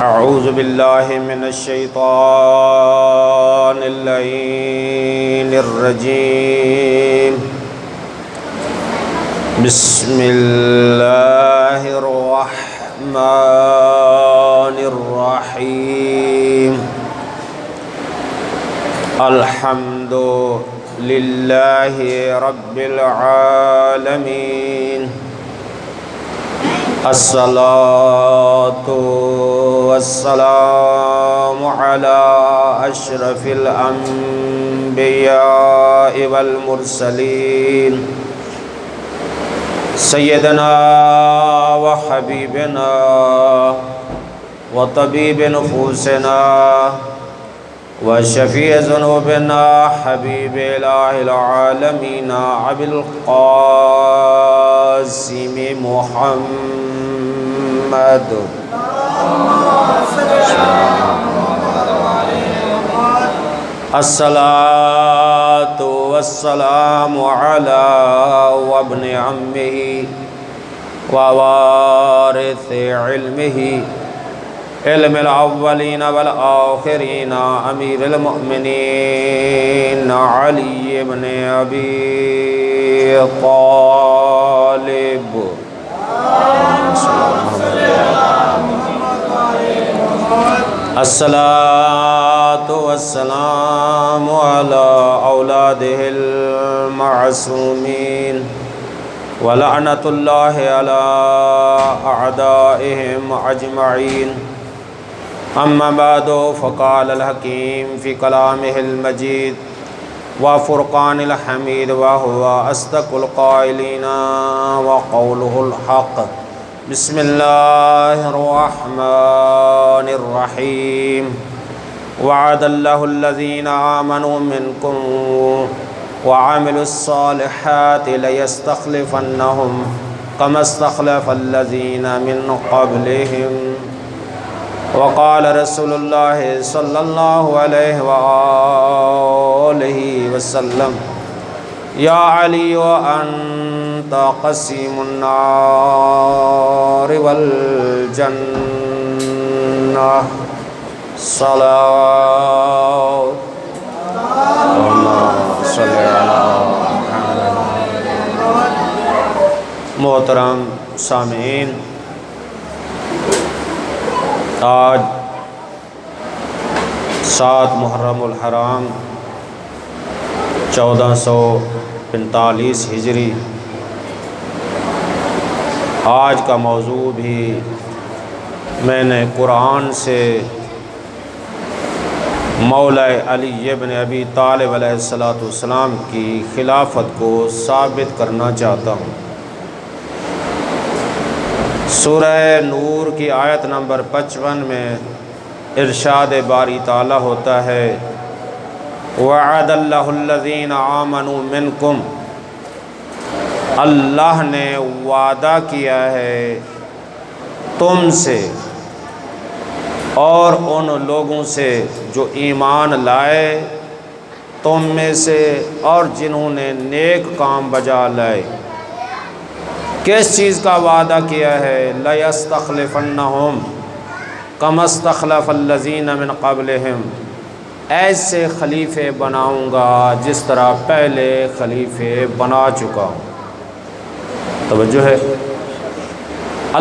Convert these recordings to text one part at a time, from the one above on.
اعوذ باللہ من الشیطان اللعین الرجیم بسم اللہ الرحمن الرحیم الحمد للہ رب العالمین الصلاة والسلام على أشرف الأنبياء والمرسلين سيدنا وحبيبنا وطبيب نفوسنا وشفيع ذنوبنا حبيب إله العالمين أبي القاسم محمد الصلاة والسلام على وابن عمه ووارث علمه علم الأولين والآخرين أمير المؤمنين علي بن أبي طالب الصلاة والسلام على أولاده المعصومين ولعنة الله على أعدائهم أجمعين أما بعد فقال الحكيم في كلامه المجيد وفرقان الحميد وهو أصدق القائلين وقوله الحق بسم الله الرحمن الرحيم وعد الله الذين آمنوا منكم وعملوا الصالحات ليستخلفنهم كما استخلف الذين من قبلهم وقال رسول الله صلى الله عليه وآله وسلم يا علي أنت قسيم النار والجنة صلاة اللهم صل على محمد. محترم سامعین، آج 7 محرم الحرام 1445 ہجری، آج کا موضوع بھی میں نے قرآن سے مولا علی بن ابی طالب علیہ السلام کی خلافت کو ثابت کرنا چاہتا ہوں۔ سورہ نور کی آیت نمبر 55 میں ارشاد باری تعالیٰ ہوتا ہے وَعَدَ اللَّهُ الَّذِينَ آمَنُوا مِنْكُمْ، اللہ نے وعدہ کیا ہے تم سے اور ان لوگوں سے جو ایمان لائے تم میں سے اور جنہوں نے نیک کام بجا لائے۔ کس چیز کا وعدہ کیا ہے؟ لَيَسْتَخْلِفَنَّهُمْ كَمَا اسْتَخْلَفَ الَّذِينَ مِنْ قَبْلِهِمْ، ایسے خلیفے بناؤں گا جس طرح پہلے خلیفے بنا چکا ہوں۔ توجہ ہے،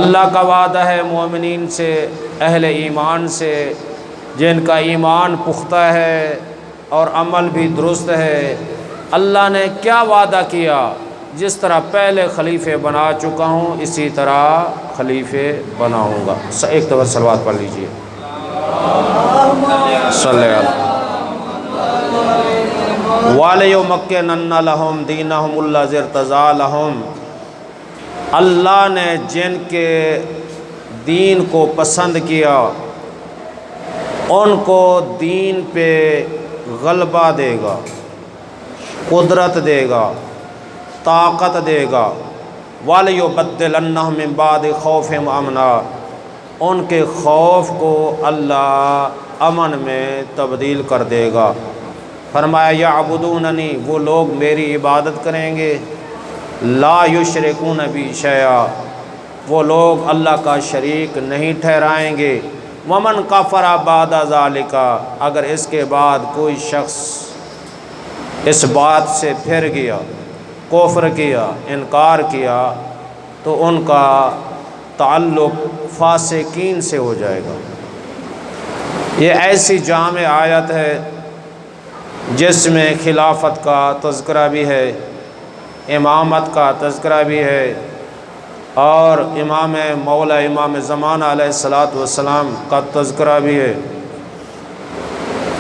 اللہ کا وعدہ ہے مومنین سے، اہل ایمان سے، جن کا ایمان پختہ ہے اور عمل بھی درست ہے۔ اللہ نے کیا وعدہ کیا؟ جس طرح پہلے خلیفے بنا چکا ہوں اسی طرح خلیفے بناؤں گا۔ ایک دفعہ صلوات پڑھ لیجئے صلی اللہ وَلَيُمَكِّنَنَّ لَهُمْ دِينَهُمُ الَّذِي ارْتَضَىٰ لَهُمْ، اللہ نے جن کے دین کو پسند کیا ان کو دین پہ غلبہ دے گا، قدرت دے گا، طاقت دے گا۔ وَلَيُبَدِّلَنَّهُم مِّن بَعْدِ خَوْفِهِمْ أَمْنًا، ان کے خوف کو اللہ امن میں تبدیل کر دے گا۔ فرمایا یعبدوننی، وہ لوگ میری عبادت کریں گے، لا یشرکون بی شیئا، وہ لوگ اللہ کا شریک نہیں ٹھہرائیں گے، ومن کفر بعد ذالک، اگر اس کے بعد کوئی شخص اس بات سے پھر گیا، کفر کیا، انکار کیا، تو ان کا تعلق فاسقین سے ہو جائے گا۔ یہ ایسی جامع آیت ہے جس میں خلافت کا تذکرہ بھی ہے، امامت کا تذکرہ بھی ہے، اور امام زمانہ علیہ السلام کا تذکرہ بھی ہے۔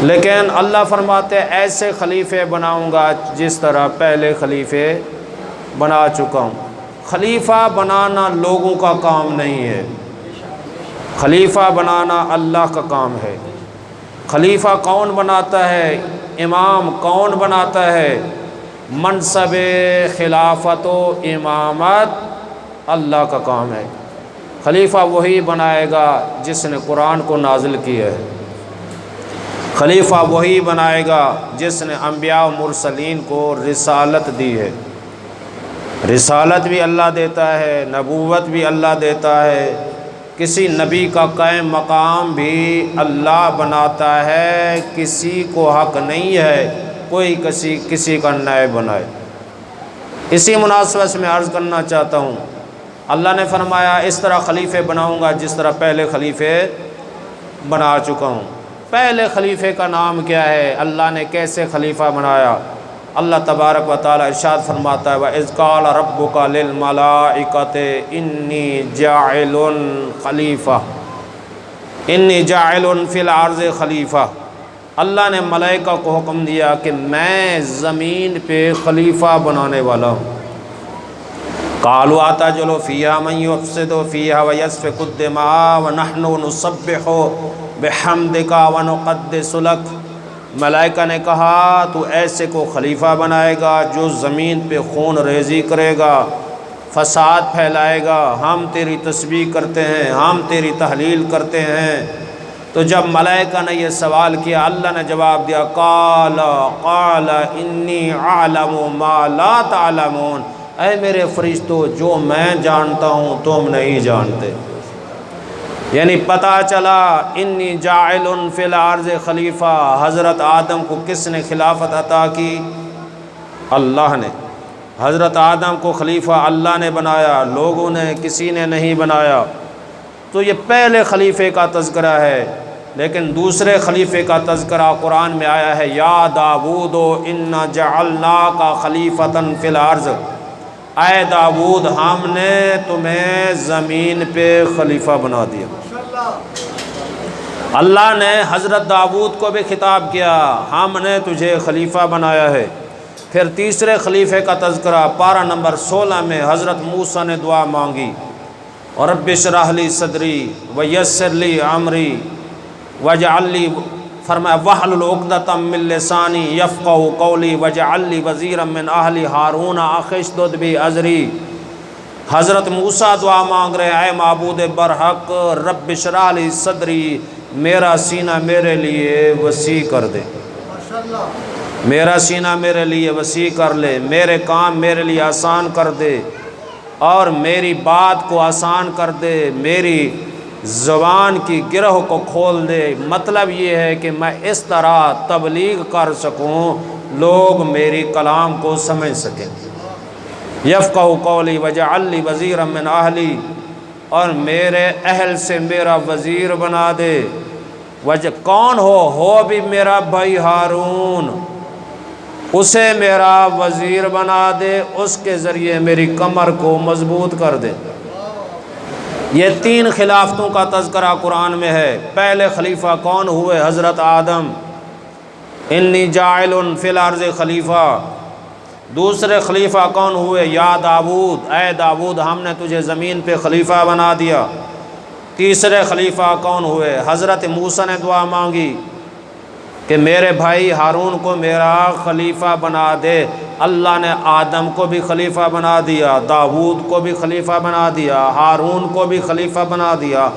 لیکن اللہ فرماتے ہیں ایسے خلیفے بناؤں گا جس طرح پہلے خلیفے بنا چکا ہوں۔ خلیفہ بنانا لوگوں کا کام نہیں ہے، خلیفہ بنانا اللہ کا کام ہے۔ خلیفہ کون بناتا ہے؟ امام کون بناتا ہے؟ منصب خلافت و امامت اللہ کا کام ہے۔ خلیفہ وہی بنائے گا جس نے قرآن کو نازل کیا ہے، خلیفہ وہی بنائے گا جس نے انبیاء و مرسلین کو رسالت دی ہے۔ رسالت بھی اللہ دیتا ہے، نبوت بھی اللہ دیتا ہے، کسی نبی کا قائم مقام بھی اللہ بناتا ہے، کسی کو حق نہیں ہے کوئی کسی کا نائب بنائے۔ اسی مناسبت سے میں عرض کرنا چاہتا ہوں، اللہ نے فرمایا اس طرح خلیفے بناؤں گا جس طرح پہلے خلیفے بنا چکا ہوں۔ پہلے خلیفے کا نام کیا ہے؟ اللہ نے کیسے خلیفہ بنایا؟ اللہ تبارک و تعالی ارشاد فرماتا ہے وَإِذْ قَالَ رَبُّكَ لِلْمَلَائِكَةِ إِنِّي جَاعِلٌ فِي الْأَرْضِ خلیفہ۔ اللہ نے ملائکہ کو حکم دیا کہ میں زمین پہ خلیفہ بنانے والا ہوں۔ قَالُوا أَتَجْعَلُ فِيهَا مَن يُفْسِدُ فِيهَا وَيَسْفِكُ الدِّمَاءَ وَنَحْنُ نُسَبِّحُ بِحَمْدِكَ وَنُقَدِّسُ لَكَ۔ ملائکہ نے کہا تو ایسے کو خلیفہ بنائے گا جو زمین پہ خون ریزی کرے گا، فساد پھیلائے گا، ہم تیری تسبیح کرتے ہیں، ہم تیری تحلیل کرتے ہیں۔ تو جب ملائکہ نے یہ سوال کیا اللہ نے جواب دیا قال انی اعلم ما لا تعلمون، اے میرے فرشتوں جو میں جانتا ہوں تم نہیں جانتے۔ یعنی پتہ چلا انی جاعل فی الارض خلیفہ، حضرت آدم کو کس نے خلافت عطا کی؟ اللہ نے۔ حضرت آدم کو خلیفہ اللہ نے بنایا، لوگوں نے کسی نے نہیں بنایا۔ تو یہ پہلے خلیفے کا تذکرہ ہے، لیکن دوسرے خلیفے کا تذکرہ قرآن میں آیا ہے یا داود انا جعلناک خلیفۃ فی الارض، اے داود ہم نے تمہیں زمین پہ خلیفہ بنا دیا۔ اللہ نے حضرت داود کو بھی خطاب کیا ہم نے تجھے خلیفہ بنایا ہے۔ پھر تیسرے خلیفے کا تذکرہ پارہ نمبر 16 میں حضرت موسیٰ نے دعا مانگی اور رب اشرح لی صدری ویسر لی امری واجعل لی، فرمایا واحلل عقدۃ من لسانی یفقہوا قولی واجعل لی وزیرا من اہلی ہارون اخی اشدد بہ ازری۔ حضرت موسیٰ دعا مانگ رہے اے معبود برحق رب اشرح لی صدری، میرا سینہ میرے لیے وسیع کر دے، میرا سینہ میرے لیے وسیع کر لے، میرے کام میرے لیے آسان کر دے اور میری بات کو آسان کر دے، میری زبان کی گرہ کو کھول دے۔ مطلب یہ ہے کہ میں اس طرح تبلیغ کر سکوں لوگ میری کلام کو سمجھ سکیں۔ یفقہوا قولی واجعل لی وزیرا من اہلی، اور میرے اہل سے میرا وزیر بنا دے۔ کون ہو بھی میرا بھائی ہارون، اسے میرا وزیر بنا دے، اس کے ذریعے میری کمر کو مضبوط کر دے۔ یہ 3 خلافتوں کا تذکرہ قرآن میں ہے۔ پہلے خلیفہ کون ہوئے؟ حضرت آدم، انی جاعل فی الارض خلیفہ۔ دوسرے خلیفہ کون ہوئے؟ یا داود، اے داود ہم نے تجھے زمین پہ خلیفہ بنا دیا۔ تیسرے خلیفہ کون ہوئے؟ حضرت موسیٰ نے دعا مانگی کہ میرے بھائی ہارون کو میرا خلیفہ بنا دے۔ اللہ نے آدم کو بھی خلیفہ بنا دیا، داود کو بھی خلیفہ بنا دیا، ہارون کو بھی خلیفہ بنا دیا۔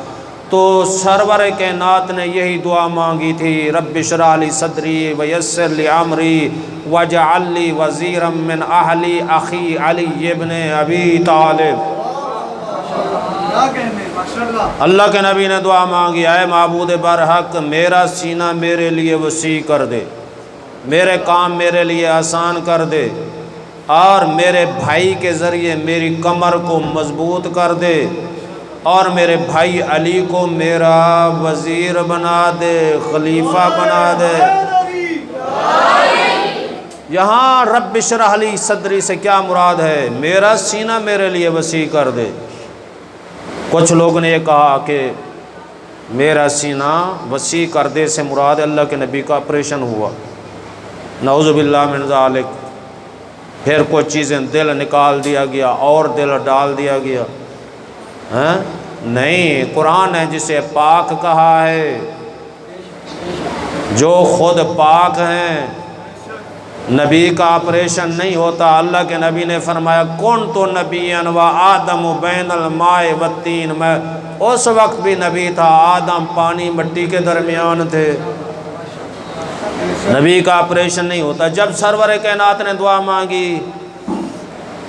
تو سرور کائنات نے یہی دعا مانگی تھی رب اشرح لی صدری ویسر لی امری واجعل لی وزیرا من اہلی اخی علی ابن ابی طالب۔ اللہ کے نبی نے دعا مانگی، اے معبود برحق میرا سینہ میرے لیے وسیع کر دے، میرے کام میرے لیے آسان کر دے، اور میرے بھائی کے ذریعے میری کمر کو مضبوط کر دے، اور میرے بھائی علی کو میرا وزیر بنا دے، خلیفہ بنا دے۔ یہاں رب اشرح لی صدری سے کیا مراد ہے؟ میرا سینہ میرے لیے وسیع کر دے۔ کچھ لوگوں نے یہ کہا کہ میرا سینہ وسیع کر دے سے مراد اللہ کے نبی کا آپریشن ہوا، نعوذ باللہ من ذالک، پھر کچھ چیزیں دل نکال دیا گیا اور دل ڈال دیا گیا۔ نہیں، قرآن ہے جسے پاک کہا ہے، جو خود پاک ہیں، نبی کا آپریشن نہیں ہوتا۔ اللہ کے نبی نے فرمایا کنت نبیًا و آدم بین الماء والطین، میں اس وقت بھی نبی تھا، آدم پانی مٹی کے درمیان تھے۔ نبی کا آپریشن نہیں ہوتا۔ جب سرور کائنات نے دعا مانگی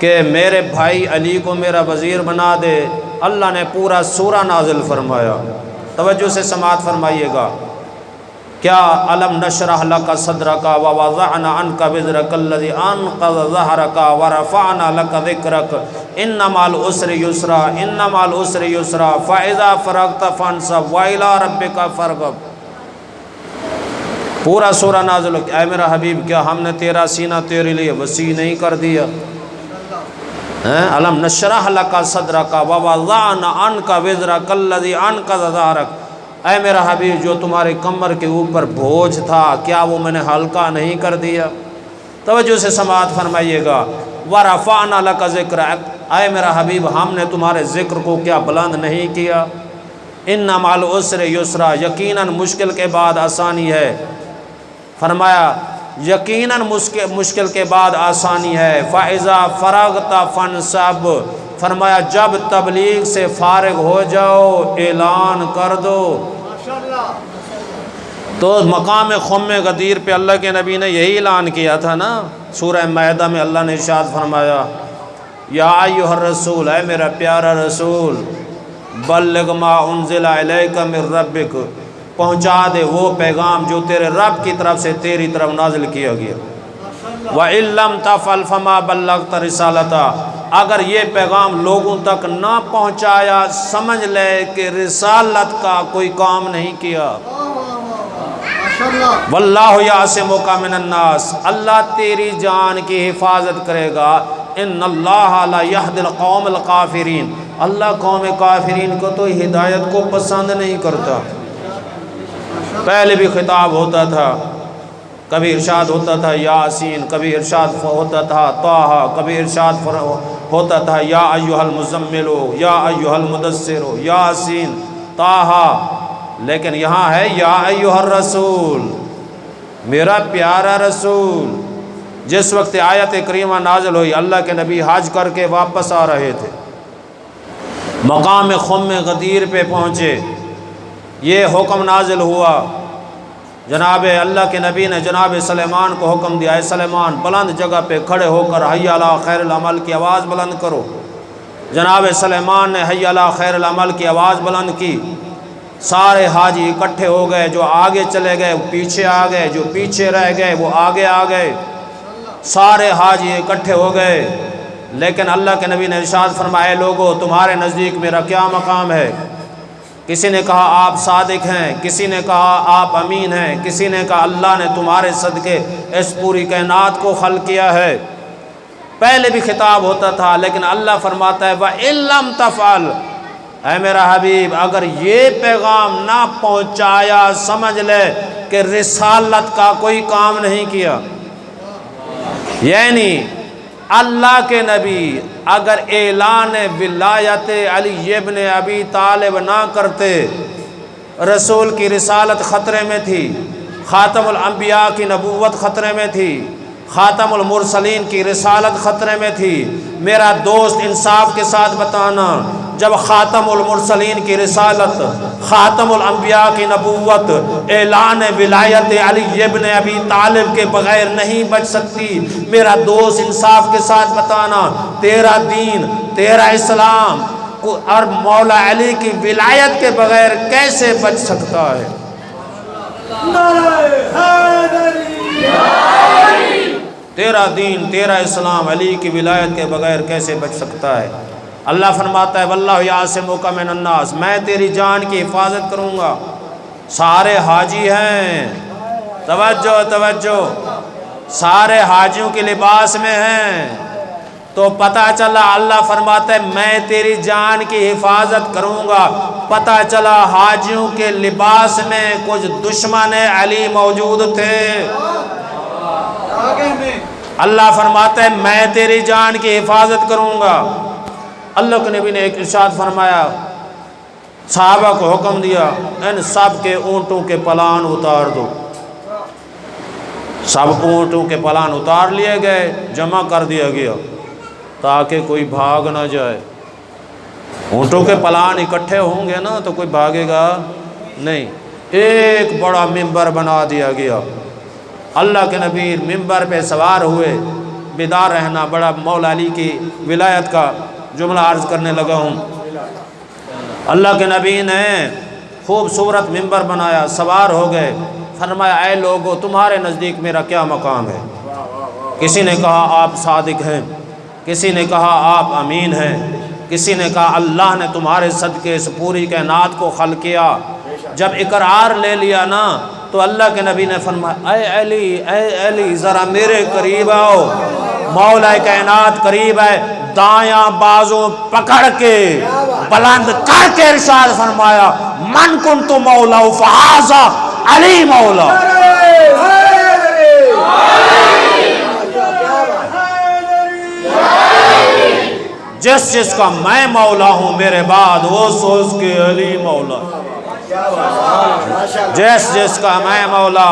کہ میرے بھائی علی کو میرا وزیر بنا دے، اللہ نے پورا سورہ نازل فرمایا۔ توجہ سے سماعت فرمائیے گا، کیا الم نشرح لک صدرک ووضعنا عنک وزرک الذی انقض ظہرک ورفعنا لک ذکرک ان مع العسر یسرا ان مع العسر یسرا فاذا فرغت فانصب والى ربک فارغب۔ پورا سورہ نازل ہو، اے میرا حبیب کیا ہم نے تیرا سینہ تیرے لیے وسیع نہیں کر دیا؟ الم نشرح لک صدرک ووضعنا عنک وزرک الذی انقض ظہرک، اے میرا حبیب جو تمہارے کمر کے اوپر بوجھ تھا کیا وہ میں نے ہلکا نہیں کر دیا؟ توجہ سے سماعت فرمائیے گا، ورفعنا لک ذکرک، اے میرا حبیب ہم نے تمہارے ذکر کو کیا بلند نہیں کیا؟ ان مع العسر یسرا، یقیناً مشکل کے بعد آسانی ہے۔ فرمایا یقیناً مشکل کے بعد آسانی ہے۔ فَإِذَا فَرَغْتَ فَانْصَبْ، فرمایا جب تبلیغ سے فارغ ہو جاؤ اعلان کر دو۔ تو مقام خم غدیر پہ اللہ کے نبی نے یہی اعلان کیا تھا نا۔ سورہ مائدہ میں اللہ نے ارشاد فرمایا یا ایھا الرسول، اے میرا پیارا رسول، بلغ ما انزل الیک من ربک، پہنچا دے وہ پیغام جو تیرے رب کی طرف سے تیری طرف نازل کیا گیا۔ وَإِن لَّمْ تَفْعَلْ فَمَا بَلَّغْتَ رِسَالَتَهُ، اگر یہ پیغام لوگوں تک نہ پہنچایا سمجھ لے کہ رسالت کا کوئی کام نہیں کیا۔ وَاللَّهُ يَعْصِمُكَ مِنَ النَّاسِ، اللہ تیری جان کی حفاظت کرے گا۔ إِنَّ اللَّهَ لَا يَهْدِي الْقَوْمَ الْكَافِرِينَ، اللہ قوم کافرین کو تو ہدایت کو پسند نہیں کرتا۔ پہلے بھی خطاب ہوتا تھا، کبھی ارشاد ہوتا تھا یاسین، کبھی ارشاد ہوتا تھا طٰہٰ، کبھی ارشاد ہوتا تھا یا ایھا المزمل، یا ایھا المدثر، یاسین، طٰہٰ، لیکن یہاں ہے یا ایھا الرسول، میرا پیارا رسول۔ جس وقت آیت کریمہ نازل ہوئی اللہ کے نبی حج کر کے واپس آ رہے تھے، مقام خم غدیر پہ پہنچے، یہ حکم نازل ہوا، جناب اللہ کے نبی نے جناب سلیمان کو حکم دیا، اے سلیمان بلند جگہ پہ کھڑے ہو کر حی علی خیر العمل کی آواز بلند کرو۔ جناب سلیمان نے حی علی خیر العمل کی آواز بلند کی، سارے حاجی اکٹھے ہو گئے، جو آگے چلے گئے وہ پیچھے آ گئے، جو پیچھے رہ گئے وہ آگے آ گئے، سارے حاجی اکٹھے ہو گئے۔ لیکن اللہ کے نبی نے ارشاد فرمایا لوگو تمہارے نزدیک میرا کیا مقام ہے؟ کسی نے کہا آپ صادق ہیں، کسی نے کہا آپ امین ہیں، کسی نے کہا اللہ نے تمہارے صدقے اس پوری کائنات کو خلق کیا ہے۔ پہلے بھی خطاب ہوتا تھا، لیکن اللہ فرماتا ہے وَإِن لَّمْ تَفْعَلْ، اے میرا حبیب اگر یہ پیغام نہ پہنچایا سمجھ لے کہ رسالت کا کوئی کام نہیں کیا۔ یعنی اللہ کے نبی اگر اعلان ولایت علی ابن ابی طالب نہ کرتے، رسول کی رسالت خطرے میں تھی، خاتم الانبیاء کی نبوت خطرے میں تھی، خاتم المرسلین کی رسالت خطرے میں تھی۔ میرا دوست انصاف کے ساتھ بتانا، جب خاتم المرسلین کی رسالت، خاتم الانبیاء کی نبوت، اعلان ولایت علی ابن ابی طالب کے بغیر نہیں بچ سکتی، میرا دوست انصاف کے ساتھ بتانا، تیرا دین، تیرا اسلام، اور مولا علی کی ولایت کے بغیر کیسے بچ سکتا ہے؟ تیرا دین، تیرا اسلام علی کی ولایت کے بغیر کیسے بچ سکتا ہے؟ اللہ فرماتا ہے واللہ یعصمک من الناس، میں تیری جان کی حفاظت کروں گا۔ سارے حاجی ہیں، توجہ توجہ، سارے حاجیوں کے لباس میں ہیں، تو پتہ چلا اللہ فرماتا ہے میں تیری جان کی حفاظت کروں گا۔ پتہ چلا حاجیوں کے لباس میں کچھ دشمن علی موجود تھے۔ اللہ فرماتا ہے میں تیری جان کی حفاظت کروں گا۔ اللہ کے نبی نے ایک ارشاد فرمایا، صحابہ کو حکم دیا ان سب کے اونٹوں کے پلان اتار دو۔ سب اونٹوں کے پلان اتار لیے گئے، جمع کر دیا گیا تاکہ کوئی بھاگ نہ جائے۔ اونٹوں کے پلان اکٹھے ہوں گے نا تو کوئی بھاگے گا نہیں۔ ایک بڑا ممبر بنا دیا گیا، اللہ کے نبی ممبر پہ سوار ہوئے۔ بیدار رہنا، بڑا مولا علی کی ولایت کا جملہ عرض کرنے لگا ہوں۔ اللہ کے نبی نے خوبصورت ممبر بنایا، سوار ہو گئے، فرمایا اے لوگو تمہارے نزدیک میرا کیا مقام ہے؟ کسی نے کہا آپ صادق ہیں، کسی نے کہا آپ امین ہیں، کسی نے کہا اللہ نے تمہارے صدقے اس پوری کائنات کو خلق کیا۔ جب اقرار لے لیا نا تو اللہ کے نبی نے فرمایا اے علی ذرا میرے قریب آؤ۔ مولا کائنات قریب ہے، دایاں بازو پکڑ کے بلند کر کے ارشاد فرمایا من کنت مولا فہذا علی مولا۔ جس جس کا میں مولا ہوں میرے بعد وہ سوچ کے علی مولا۔ جس جس کا میں مولا،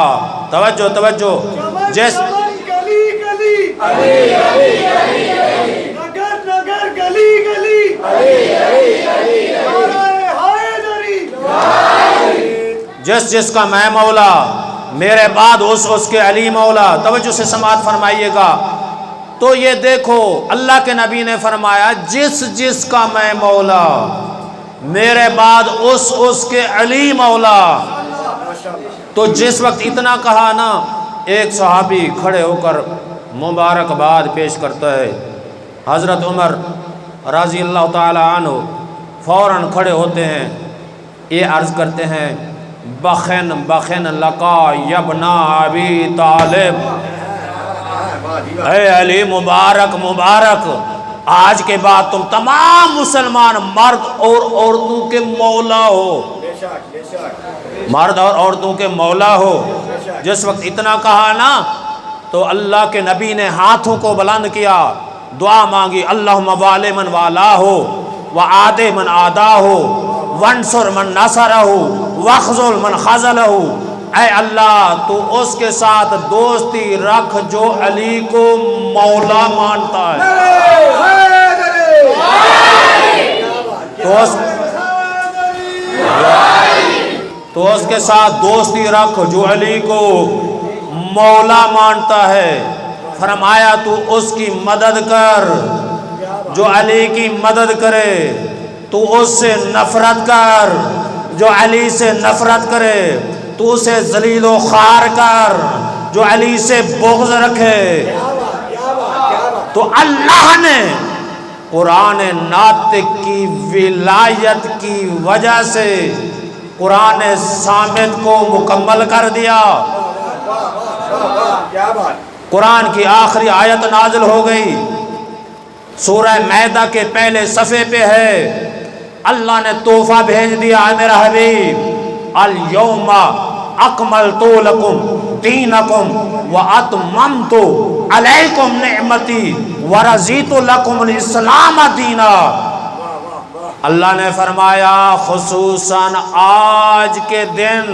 توجہ توجہ، جس جس جس کا میں مولا میرے بعد اس کے علی مولا۔ توجہ سے سماعت فرمائیے گا۔ تو یہ دیکھو اللہ کے نبی نے فرمایا جس جس کا میں مولا میرے بعد اس کے علی مولا۔ تو جس وقت اتنا کہا نا، ایک صحابی کھڑے ہو کر مبارکباد پیش کرتا ہے۔ حضرت عمر رضی اللہ تعالی عنہ فوراً کھڑے ہوتے ہیں، یہ عرض کرتے ہیں بخن بخن لقا یبنا ابی طالب، اے علی مبارک مبارک، آج کے بعد تم تمام مسلمان مرد اور عورتوں کے مولا ہو، مرد اور عورتوں کے مولا ہو۔ جس وقت اتنا کہا نا تو اللہ کے نبی نے ہاتھوں کو بلند کیا، دعا مانگی اللہم والی من والا ہو وعادی من آدھا ہو وانصر من نصرہ واخذل من خذلہ۔ اے اللہ تو اس کے ساتھ دوستی رکھ جو علی کو مولا مانتا ہے، تو اس کے ساتھ دوستی رکھ جو علی کو مولا مانتا ہے۔ فرمایا تو اس کی مدد کر جو علی کی مدد کرے، تو اس سے نفرت کر جو علی سے نفرت کرے، تو اسے ذلیل و خوار کر جو علی سے بغض رکھے۔ تو اللہ نے قرآن ناطق کی ولایت کی وجہ سے قرآن صامت کو مکمل کر دیا۔ قرآن کی آخری آیت نازل ہو گئی، سورہ مائدہ کے پہلے صفحے پہ ہے، اللہ نے تحفہ بھیج دیا ہے میرا حبیب، الیوم اکملت لکم دینکم واتممت علیکم نعمتی ورضیت لکم الاسلام دینا۔ اللہ نے فرمایا خصوصاً آج کے دن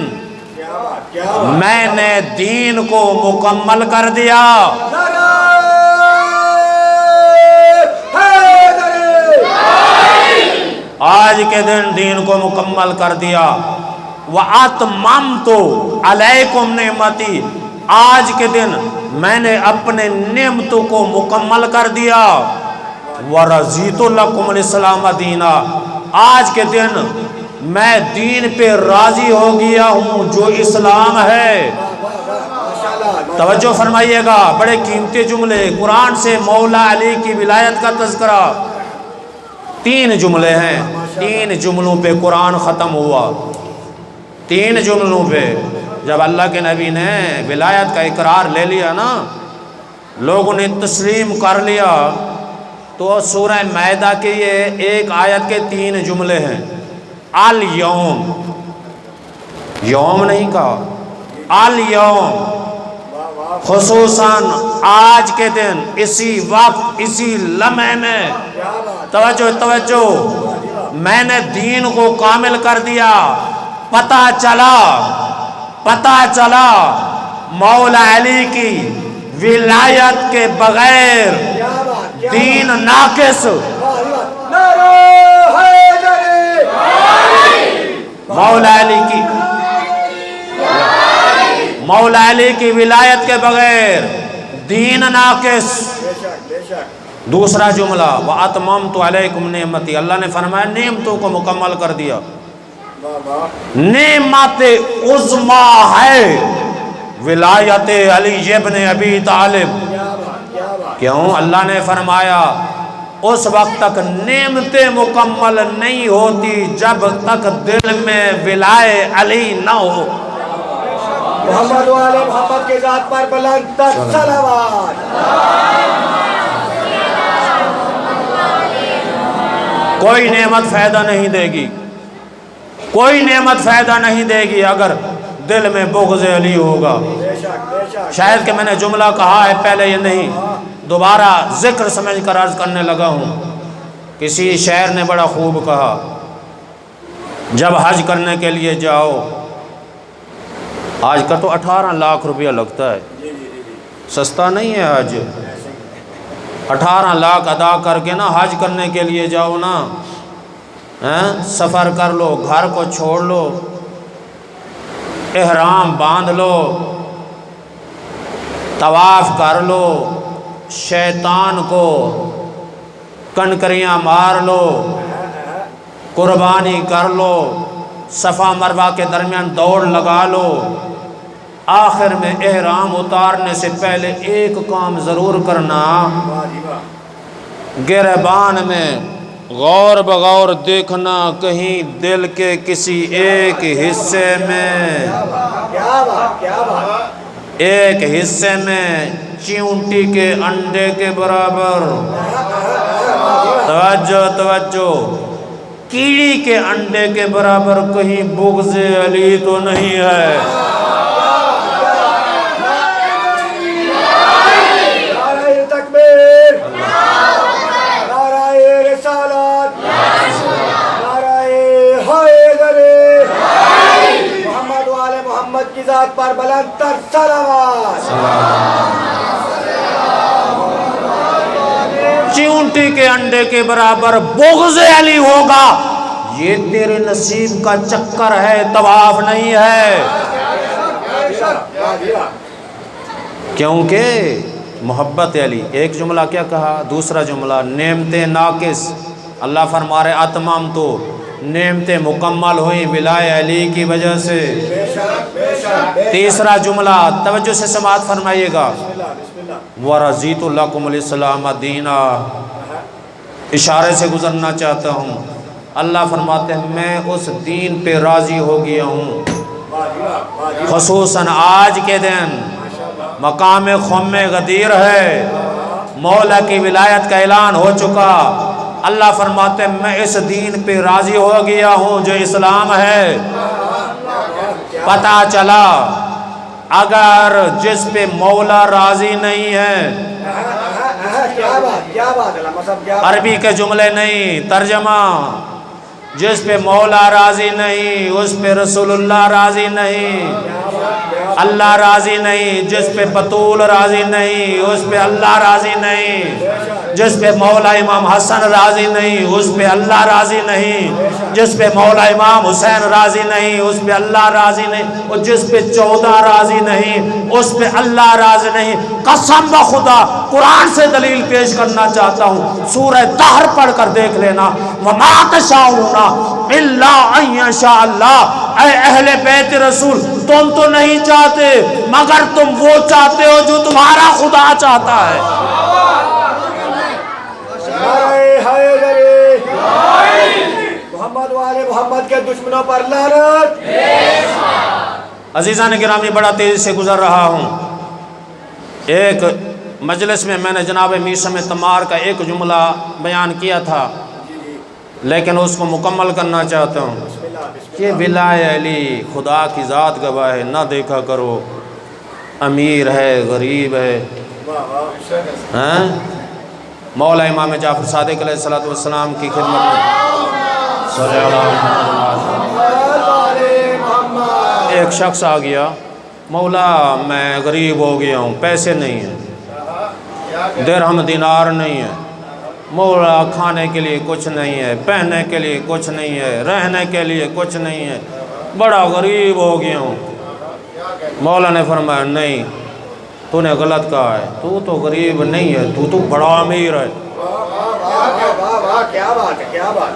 میں نے دین کو مکمل کر دیا۔ آج کے دن دین کو مکمل کر دیا۔ وَأَتْمَمْتُ عَلَيْكُمْ نِعْمَتِي، آج کے دن میں نے اپنے نعمتوں کو مکمل کر دیا۔ وَرَضِيتُ لَكُمُ الْإِسْلَامَ دِينًا، آج کے دن میں دین پہ راضی ہو گیا ہوں جو اسلام ہے۔ توجہ فرمائیے گا، بڑے قیمتی جملے قرآن سے مولا علی کی ولایت کا تذکرہ۔ 3 جملے ہیں، 3 جملوں پہ قرآن ختم ہوا، 3 جملوں پہ۔ جب اللہ کے نبی نے ولایت کا اقرار لے لیا نا، لوگوں نے تسلیم کر لیا، تو سورہ مائدہ کے یہ ایک آیت کے 3 جملے ہیں۔ الیوم، یوم نہیں کہا، الیوم، خصوصاً آج کے دن، اسی وقت، اسی لمحے میں، توجہ توجہ، میں نے دین کو کامل کر دیا۔ پتہ چلا مولا علی کی ولایت کے بغیر دین ناقص۔ مولا علی کی ولایت کے بغیر دین ناقص۔ دوسرا جملہ وَأَتْمَمْتُ عَلَيْكُمْ نِعْمَتِي، اللہ نے فرمایا نعمتوں کو مکمل کر دیا۔ نعمت عظمی ہے ولایت علی ابن ابی طالب۔ کیوں؟ اللہ نے فرمایا اس وقت تک نعمتیں مکمل نہیں ہوتی جب تک دل میں ولایت علی نہ ہو۔ محمد و آل محمد کے ذات پر بلند تر صلوات۔ کوئی نعمت فائدہ نہیں دے گی، کوئی نعمت فائدہ نہیں دے گی اگر دل میں بغض علی ہوگا۔ شاید کہ میں نے جملہ کہا ہے پہلے، یہ نہیں، دوبارہ ذکر سمجھ کر عرض کرنے لگا ہوں۔ کسی شاعر نے بڑا خوب کہا، جب حج کرنے کے لیے جاؤ، آج کا تو 18 لاکھ روپیہ لگتا ہے، سستا نہیں ہے حج۔ 18 لاکھ ادا کر کے نا حج کرنے کے لیے جاؤ نا، سفر کر لو، گھر کو چھوڑ لو، احرام باندھ لو، طواف کر لو، شیطان کو کنکریاں مار لو، قربانی کر لو، صفا مروہ کے درمیان دوڑ لگا لو، آخر میں احرام اتارنے سے پہلے ایک کام ضرور کرنا، گریبان میں غور بغور دیکھنا کہیں دل کے کسی ایک حصے میں، ایک حصے میں چیونٹی کے انڈے کے برابر، توجہ توجہ، کیڑی کے انڈے کے برابر کہیں بغض علی تو نہیں ہے۔ کی ذات پر بلند تر صلوات۔ چیونٹی کے انڈے کے برابر بغض علی ہوگا، یہ تیرے نصیب کا چکر ہے، طواف نہیں ہے۔ کیونکہ محبت علی، ایک جملہ کیا کہا، دوسرا جملہ نعمت ناقص، اللہ فرما رہے اتمام، تو نعمتیں مکمل ہوئیں ولایت علی کی وجہ سے۔ تیسرا جملہ توجہ سے سماعت فرمائیے گا، وَرَضِيتُ لَكُمُ الْإِسْلَامَ دِينًا، اشارے سے گزرنا چاہتا ہوں۔ اللہ فرماتے ہیں میں اس دین پہ راضی ہو گیا ہوں، خصوصاً آج کے دن مقام خم غدیر ہے، مولا کی ولایت کا اعلان ہو چکا۔ اللہ فرماتے ہیں میں اس دین پہ راضی ہو گیا ہوں جو اسلام ہے۔ پتہ چلا اگر جس پہ مولا راضی نہیں ہے، عربی کے جملے نہیں، ترجمہ، جس پہ مولا راضی نہیں اس پہ رسول اللہ راضی نہیں، اللہ راضی نہیں، جس پہ بطول راضی نہیں اس پہ اللہ راضی نہیں۔ جس پہ مولا امام حسن راضی نہیں اس پہ اللہ راضی نہیں، جس پہ مولا امام حسین راضی نہیں اس پہ اللہ راضی نہیں، اور جس پہ 14 راضی نہیں اس پہ اللہ راضی نہیں۔ قسم بخدا قرآن سے دلیل پیش کرنا چاہتا ہوں، سورہ دہر پڑھ کر دیکھ لینا، وَمَا تَشَاءُونَ إِلَّا أَن يَشَاءَ اللَّهُ۔ اے اہل بیت رسول تم تو نہیں چاہتے مگر تم وہ چاہتے ہو جو تمہارا خدا چاہتا ہے۔ محمد والے محمد کے دشمنوں پر لعنت۔ عزیزان گرامی، بڑا تیزی سے گزر رہا ہوں۔ ایک مجلس میں میں نے جناب میثم تمار کا ایک جملہ بیان کیا تھا، لیکن اس کو مکمل کرنا چاہتا ہوں کہ ولائے علی خدا کی ذات گواہ ہے، نہ دیکھا کرو امیر ہے غریب ہے۔ مولا امام جعفر صادق علیہ السلام کی خدمت میں صلی اللہ علیہ وسلم ایک شخص آ گیا، مولا میں غریب ہو گیا ہوں، پیسے نہیں ہیں، درہم دینار نہیں ہے، مولا کھانے کے لیے کچھ نہیں ہے، پہننے کے لیے کچھ نہیں ہے، رہنے کے لیے کچھ نہیں ہے، بڑا غریب ہو گیا ہوں۔ مولا نے فرمایا نہیں، تو نے غلط کہا ہے، تو تو غریب نہیں ہے، تو بڑا امیر ہے، کیا بات ہے، کیا بات۔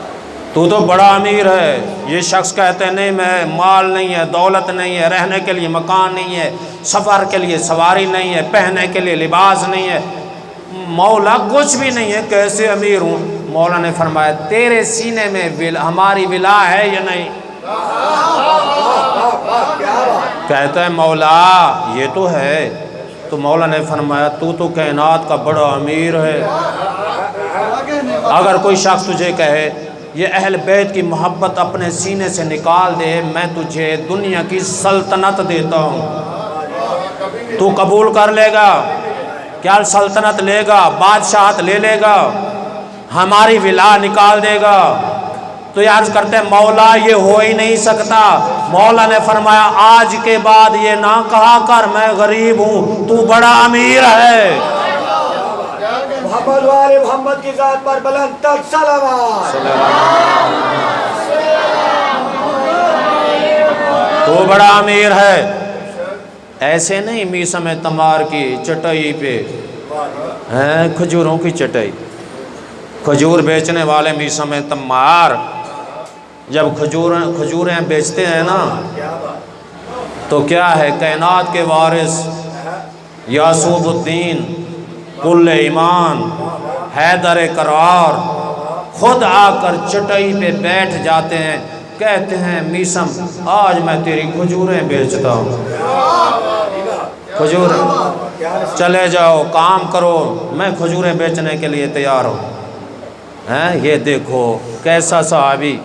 تو بڑا امیر ہے۔ یہ شخص کہتے ہیں نہیں، میں مال نہیں ہے، دولت نہیں ہے، رہنے کے لیے مکان نہیں ہے، سفر کے لیے سواری نہیں ہے، پہننے کے لیے لباس نہیں ہے، مولا کچھ بھی نہیں ہے، کیسے امیر ہوں؟ مولا نے فرمایا تیرے سینے میں ہماری ولا ہے یا نہیں؟ کہتا ہے مولا یہ تو ہے۔ تو مولا نے فرمایا تو کائنات کا بڑا امیر ہے۔ اگر کوئی شخص تجھے کہے یہ اہل بیت کی محبت اپنے سینے سے نکال دے، میں تجھے دنیا کی سلطنت دیتا ہوں، تو قبول کر لے گا؟ کیا سلطنت لے گا، بادشاہت لے لے گا، ہماری ولا نکال دے گا؟ تو یہ عرض کرتے ہیں مولا یہ ہو ہی نہیں سکتا۔ مولا نے فرمایا آج کے بعد یہ نہ کہا کر میں غریب ہوں، تو بڑا امیر ہے۔ محمد والے محمد کی ذات پر بلند تر صلوات۔ تو بڑا امیر ہے۔ ایسے نہیں میثم تمار کی چٹائی پہ ہیں کھجوروں کی چٹائی، کھجور بیچنے والے میثم تمار جب کھجوریں بیچتے ہیں نا تو کیا ہے، کائنات کے وارث یعصوب الدین کل ایمان حیدر قرار خود آ کر چٹائی پہ بیٹھ جاتے ہیں، کہتے ہیں میثم آج میں تیری کھجوریں بیچتا ہوں، کھجور چلے جاؤ کام کرو، میں کھجوریں بیچنے کے لیے تیار ہوں۔ یہ دیکھو کیسا صحابی،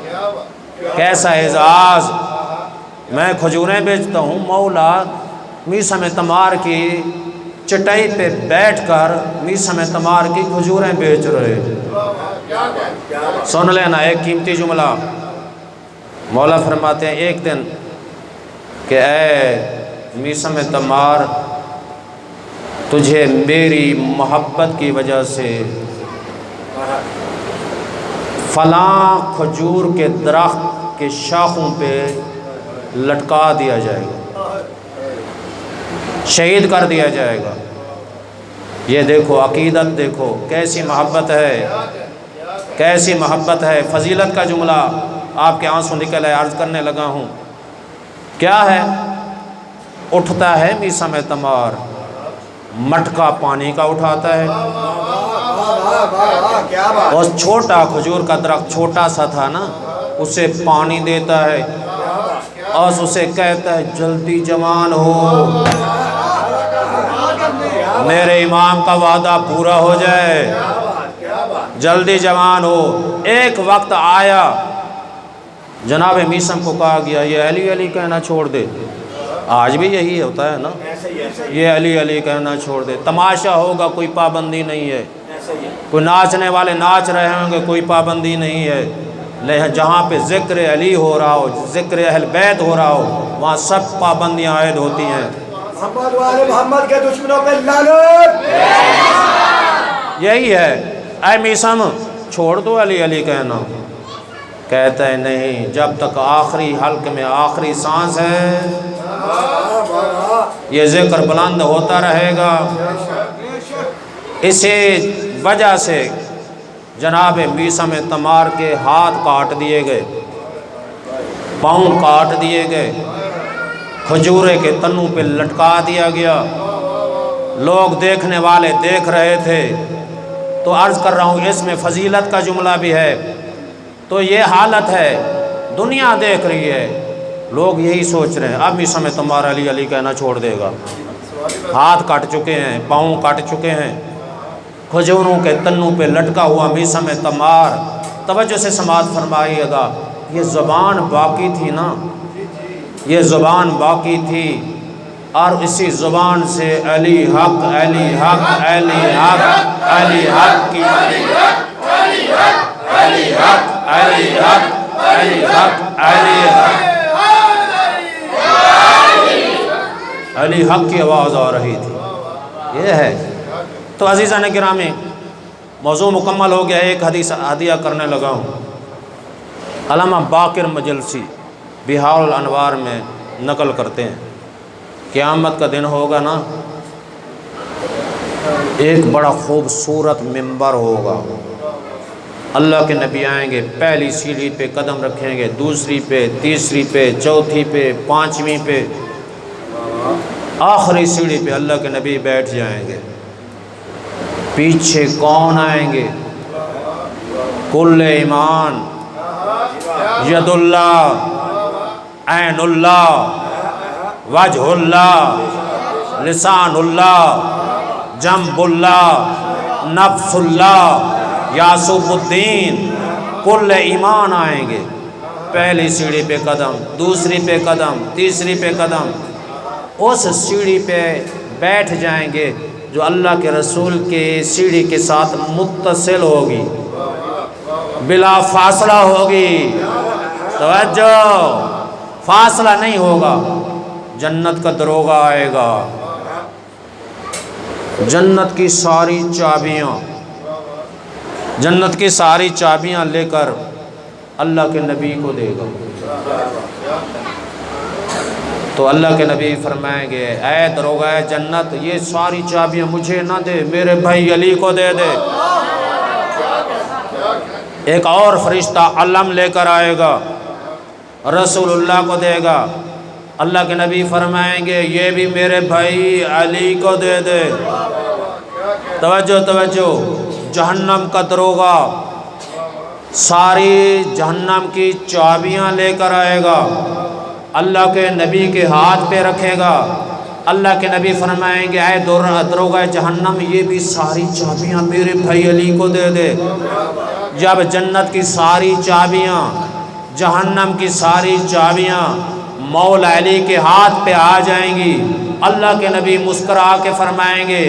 کیسا اعزاز، میں کھجوریں بیچتا ہوں، مولا میثم تمار کی چٹائی پہ بیٹھ کر میثم تمار کی کھجوریں بیچ رہے۔ سن لینا ایک قیمتی جملہ، مولا فرماتے ہیں ایک دن کہ اے میثم تمار تجھے میری محبت کی وجہ سے فلاں کھجور کے درخت کے شاخوں پہ لٹکا دیا جائے گا، شہید کر دیا جائے گا۔ یہ دیکھو عقیدت، دیکھو کیسی محبت ہے، کیسی محبت ہے۔ فضیلت کا جملہ آپ کے آنسوں نکل ہے، عرض کرنے لگا ہوں کیا ہے؟ اٹھتا ہے میثم تمار، مٹکا پانی کا اٹھاتا ہے، اور چھوٹا کھجور کا درخت چھوٹا سا تھا نا، اسے پانی دیتا ہے اور اسے کہتا ہے جلدی جوان ہو، میرے امام کا وعدہ پورا ہو جائے، جلدی جوان ہو۔ ایک وقت آیا جناب میثم کو کہا گیا یہ علی علی کہنا چھوڑ دے، آج بھی یہی ہوتا ہے نا، یہ علی علی کہنا چھوڑ دے، تماشا ہوگا کوئی پابندی نہیں ہے، کوئی ناچنے والے ناچ رہے ہوں گے کوئی پابندی نہیں ہے، لیکن جہاں پہ ذکر علی ہو رہا ہو، ذکر اہل بیت ہو رہا ہو، وہاں سب پابندیاں عائد ہوتی ہیں۔ محمد والے محمد کے دشمنوں پہ لعنت۔ یہی ہے اے میسم چھوڑ دو علی علی کہنا. کہتا ہے نہیں، جب تک آخری حلق میں آخری سانس ہے یہ ذکر بلند ہوتا رہے گا. اسی وجہ سے جناب میثم تمار کے ہاتھ کاٹ دیے گئے، پاؤں کاٹ دیے گئے، کھجورے کے تنوں پہ لٹکا دیا گیا. لوگ دیکھنے والے دیکھ رہے تھے. تو عرض کر رہا ہوں اس میں فضیلت کا جملہ بھی ہے. تو یہ حالت ہے، دنیا دیکھ رہی ہے، لوگ یہی سوچ رہے ہیں اب میثم تمار علی علی کہنا چھوڑ دے گا. ہاتھ کٹ چکے ہیں، پاؤں کٹ چکے ہیں، کھجوروں کے تنوں پہ لٹکا ہوا میثم تمار. توجہ سے سماعت فرمائیے گا، یہ زبان باقی تھی نا، یہ زبان باقی تھی، اور اسی زبان سے علی حق علی حق علی حق علی حق کی علی حق علی حق علی حق علی حق علی حق کی آواز آ رہی تھی. یہ ہے. تو عزیزان گرامی، موضوع مکمل ہو گیا. ایک حدیث ہدیہ کرنے لگا ہوں. علامہ باقر مجلسی بہار الانوار میں نقل کرتے ہیں، قیامت کا دن ہوگا نا، ایک بڑا خوبصورت منبر ہوگا. اللہ کے نبی آئیں گے، پہلی سیڑھی پہ قدم رکھیں گے، دوسری پہ، تیسری پہ، چوتھی پہ، پانچویں پہ، آخری سیڑھی پہ اللہ کے نبی بیٹھ جائیں گے. پیچھے کون آئیں گے؟ کل ایمان، ید اللہ، عین اللہ، وجہ اللہ، لسان اللہ، جنب اللہ، نفس اللہ، یاسوف الدین. کل ایمان آئیں گے. پہلی سیڑھی پہ قدم، دوسری پہ قدم، تیسری پہ قدم. اس سیڑھی پہ بیٹھ جائیں گے جو اللہ کے رسول کے سیڑھی کے ساتھ متصل ہوگی، بلا فاصلہ ہوگی. توجہ، فاصلہ نہیں ہوگا. جنت کا دروغہ آئے گا، جنت کی ساری چابیاں، جنت کی ساری چابیاں لے کر اللہ کے نبی کو دے گا. تو اللہ کے نبی فرمائیں گے اے دروغہ جنت، یہ ساری چابیاں مجھے نہ دے، میرے بھائی علی کو دے دے. ایک اور فرشتہ علم لے کر آئے گا، رسول اللہ کو دے گا. اللہ کے نبی فرمائیں گے یہ بھی میرے بھائی علی کو دے دے. توجہ توجہ، جہنم کا دروغہ ساری جہنم کی چابیاں لے کر آئے گا، اللہ کے نبی کے ہاتھ پہ رکھے گا. اللہ کے نبی فرمائیں گے اے دروغہ جہنم، یہ بھی ساری چابیاں میرے بھائی علی کو دے دے. جب جنت کی ساری چابیاں، جہنم کی ساری چابیاں مولا علی کے ہاتھ پہ آ جائیں گی، اللہ کے نبی مسکرا کے فرمائیں گے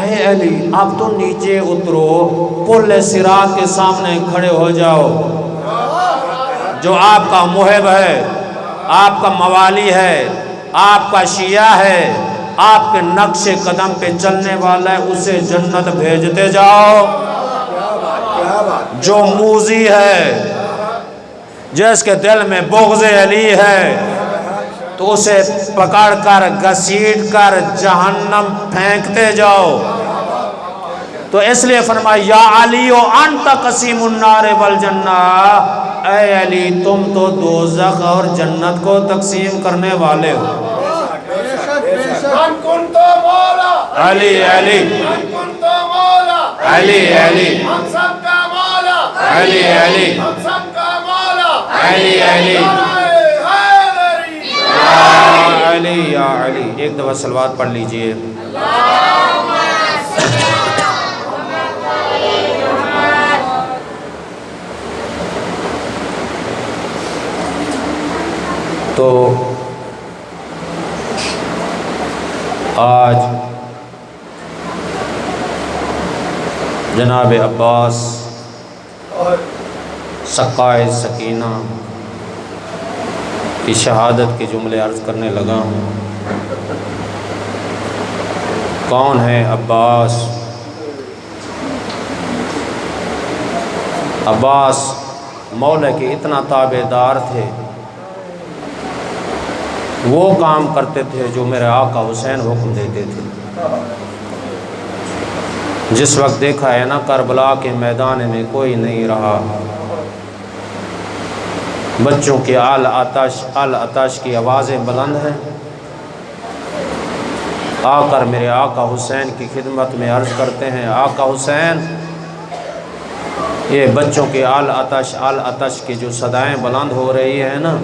اے علی اب تو نیچے اترو، پل صراط کے سامنے کھڑے ہو جاؤ. جو آپ کا محب ہے، آپ کا موالی ہے، آپ کا شیعہ ہے، آپ کے نقش قدم پہ چلنے والا ہے، اسے جنت بھیجتے جاؤ. جو موذی ہے، جس کے دل میں بغض علی ہے، تو اسے پکڑ کر گھسیٹ کر جہنم پھینکتے جاؤ. تو اس لیے فرمایا یا علی انت قسیم النار والجنہ، اے علی تم تو دوزخ اور جنت کو تقسیم کرنے والے ہو. علی علی علی علی علی علی علی علی علی یا علی. ایک دفعہ صلوات پڑھ لیجئے. تو آج جناب عباس سقائے سکینہ کی شہادت کے جملے عرض کرنے لگا ہوں. کون ہے عباس؟ عباس مولا کے اتنا تابع دار تھے، وہ کام کرتے تھے جو میرے آقا حسین حکم دیتے تھے۔ جس وقت دیکھا ہے نا کربلا کے میدان میں کوئی نہیں رہا، بچوں کی آتش کی آوازیں بلند ہیں، آ کر میرے آقا حسین کی خدمت میں عرض کرتے ہیں، آقا حسین یہ بچوں کی آتش کی جو صدائیں بلند ہو رہی ہے نا،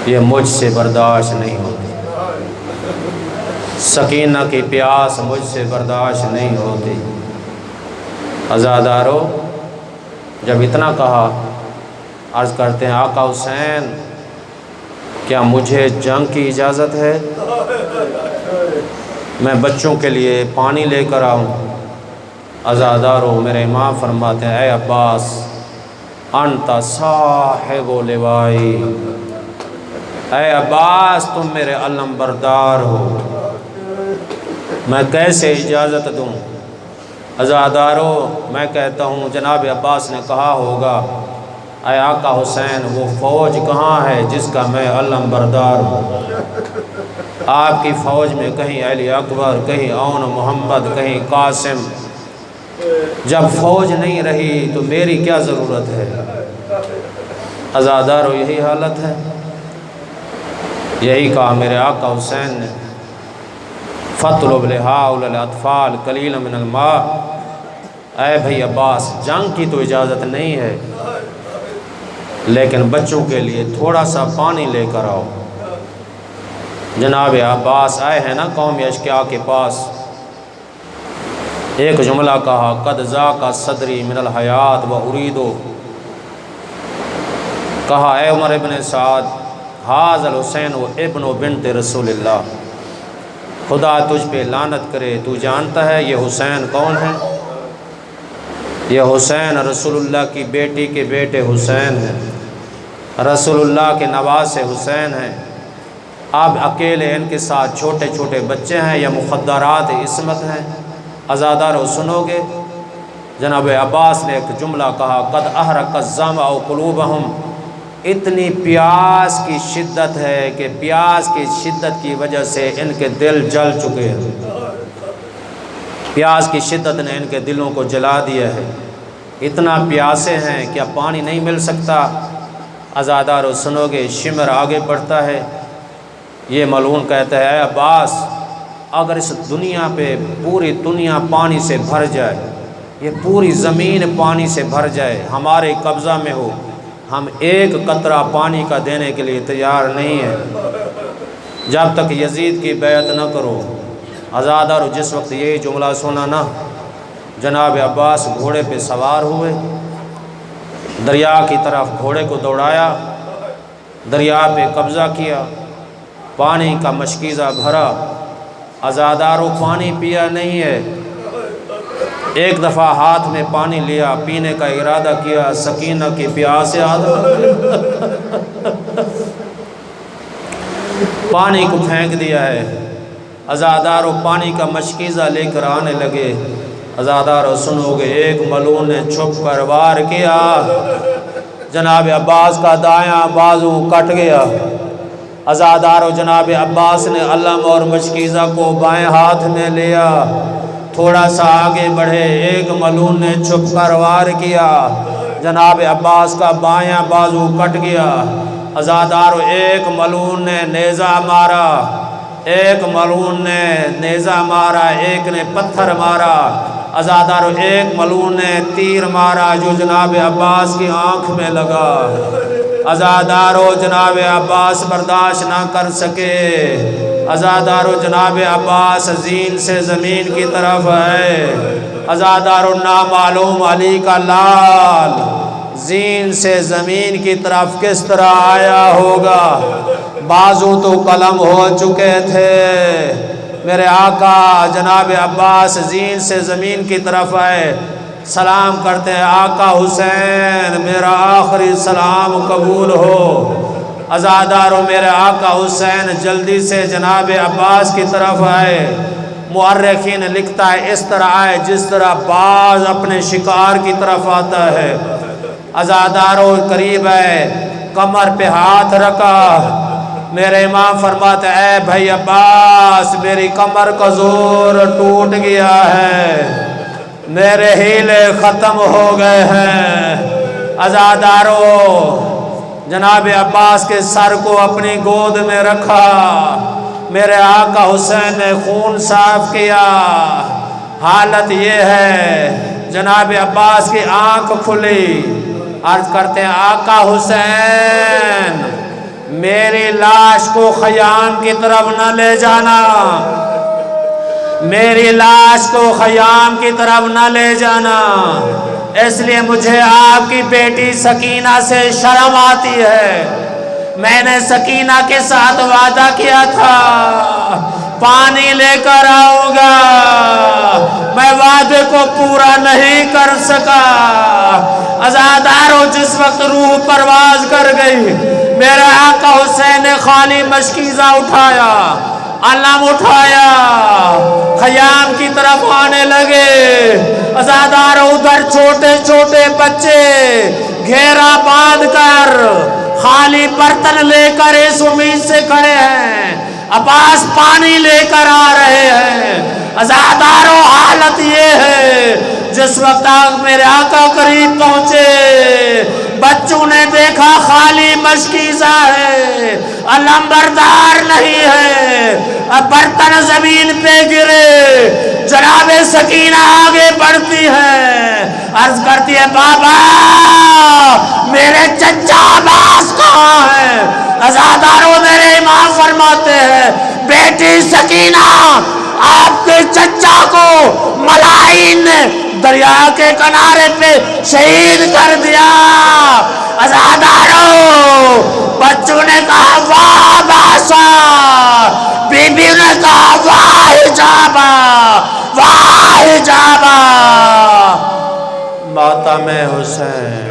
یہ مجھ سے برداشت نہیں ہوتی، سکینہ کی پیاس مجھ سے برداشت نہیں ہوتی۔ عزادارو جب اتنا کہا، عرض کرتے ہیں آقا حسین کیا مجھے جنگ کی اجازت ہے؟ میں بچوں کے لیے پانی لے کر آؤں؟ عزادارو میرے امام فرماتے ہیں، اے عباس انت صاحب لوائی، اے عباس تم میرے علم بردار ہو، میں کیسے اجازت دوں؟ عزادارو میں کہتا ہوں جناب عباس نے کہا ہوگا، اے آقا حسین وہ فوج کہاں ہے جس کا میں علم بردار ہوں؟ آپ کی فوج میں کہیں علی اکبر، کہیں اون محمد، کہیں قاسم، جب فوج نہیں رہی تو میری کیا ضرورت ہے؟ عزادارو یہی حالت ہے، یہی کہا میرے آقا حسین نے، فَاطْلُبْ لِهَٰؤُلَاءِ الْأَطْفَالِ قَلِيلًا مِنَ الْمَاءِ، اے بھائی عباس جنگ کی تو اجازت نہیں ہے، لیکن بچوں کے لیے تھوڑا سا پانی لے کر آؤ۔ جناب عباس آئے ہیں نا قوم اشقیاء کے پاس، ایک جملہ کہا، قد ذاق صدری من الحیات و اریدو، کہا اے عمر ابن سعد ھذا الحسین و ابن بنت رسول اللہ، خدا تجھ پہ لعنت کرے، تو جانتا ہے یہ حسین کون ہے؟ یہ حسین رسول اللہ کی بیٹی کے بیٹے حسین ہیں، رسول اللہ کے نواز حسین ہیں، اب اکیلے ان کے ساتھ چھوٹے چھوٹے بچے ہیں یا مخدرات عصمت ہیں؟ عزادارو سنو گے؟ جناب عباس نے ایک جملہ کہا، قد احرق الظمأ قلوبہم، اتنی پیاس کی شدت ہے کہ پیاس کی شدت کی وجہ سے ان کے دل جل چکے ہیں، پیاس کی شدت نے ان کے دلوں کو جلا دیا ہے، اتنا پیاسے ہیں کیا پانی نہیں مل سکتا؟ عزادارو سنو گے؟ شمر آگے بڑھتا ہے، یہ ملعون کہتا ہے، اے عباس اگر اس دنیا پہ پوری دنیا پانی سے بھر جائے، یہ پوری زمین پانی سے بھر جائے، ہمارے قبضہ میں ہو، ہم ایک قطرہ پانی کا دینے کے لیے تیار نہیں ہیں جب تک یزید کی بیعت نہ کرو۔ عزادارو جس وقت یہی جملہ سنا نا، جناب عباس گھوڑے پہ سوار ہوئے، دریا کی طرف گھوڑے کو دوڑایا، دریا پہ قبضہ کیا، پانی کا مشکیزہ بھرا، عزادارو پانی پیا نہیں ہے، ایک دفعہ ہاتھ میں پانی لیا، پینے کا ارادہ کیا، سکینہ کی پیاس سے پانی کو پھینک دیا ہے۔ عزادارو پانی کا مشکیزہ لے کر آنے لگے، عزادارو سنو گے؟ ایک ملعون نے چھپ کر وار کیا، جناب عباس کا دایاں بازو کٹ گیا۔ عزادارو جناب عباس نے علم اور مشکیزہ کو بائیں ہاتھ میں لیا، تھوڑا سا آگے بڑھے، ایک ملعون نے چھپ کر وار کیا، جناب عباس کا بایاں بازو کٹ گیا۔ عزادارو ایک ملعون نے نیزہ مارا، ایک ملعون نے نیزہ مارا، ایک نے پتھر مارا، عزادارو ایک ملعون نے تیر مارا جو جناب عباس کی آنکھ میں لگا۔ عزادارو جناب عباس برداشت نہ کر سکے، عزادارو جناب عباس زین سے زمین کی طرف ہے، عزادارو نامعلوم علی کا لال زین سے زمین کی طرف کس طرح آیا ہوگا؟ بازو تو قلم ہو چکے تھے، میرے آقا جناب عباس زین سے زمین کی طرف آئے، سلام کرتے ہیں، آقا حسین میرا آخری سلام قبول ہو۔ عزادارو میرے آقا حسین جلدی سے جناب عباس کی طرف آئے، مورخین لکھتا ہے اس طرح آئے جس طرح باز اپنے شکار کی طرف آتا ہے۔ عزاداروں قریب ہے، کمر پہ ہاتھ رکھا، میرے امام فرماتے ہیں اے بھائی عباس میری کمر کا زور ٹوٹ گیا ہے، میرے ہیلے ختم ہو گئے ہیں۔ عزاداروں جناب عباس کے سر کو اپنی گود میں رکھا، میرے آقا حسین نے خون صاف کیا۔ حالت یہ ہے جناب عباس کی آنکھ کھلی، عرض کرتے ہیں آقا حسین میری لاش کو خیام کی طرف نہ لے جانا، میری لاش کو خیام کی طرف نہ لے جانا، اس لیے مجھے آپ کی بیٹی سکینہ سے شرم آتی ہے۔ میں نے سکینہ کے ساتھ وعدہ کیا تھا پانی لے کر آؤں گا، میں وعدے کو پورا نہیں کر سکا۔ عزاداروں جس وقت روح پرواز کر گئی، میرے آقا حسین نے خالی مشکیزہ اٹھایا، علم اٹھایا، خیام کی طرف آنے لگے۔ عزاداروں ادھر چھوٹے چھوٹے بچے گھیرا باندھ کر خالی برتن لے کر اس امید سے کھڑے ہیں عباس پانی لے کر آ رہے ہیں۔ عزاداروں حالت یہ ہے جس وقت میرے آقا قریب پہنچے بچوں نے دیکھا خالی مشکیزہ ہے، علم بردار نہیں ہے، اب برتن زمین پہ گرے، جناب سکینہ آگے بڑھتی ہے، عرض کرتی ہے بابا میرے چچا عباس کہاں ہے؟ عزاداروں میرے امام فرماتے ہیں بیٹی سکینہ آپ کے چچا کو ملائن نے دریا کے کنارے پہ شہید کر دیا۔ عزاداروں بچوں نے کہا واہ باسا، بی بی نے کہا واہ حجابہ، واہ حجابہ۔ ماتم حسین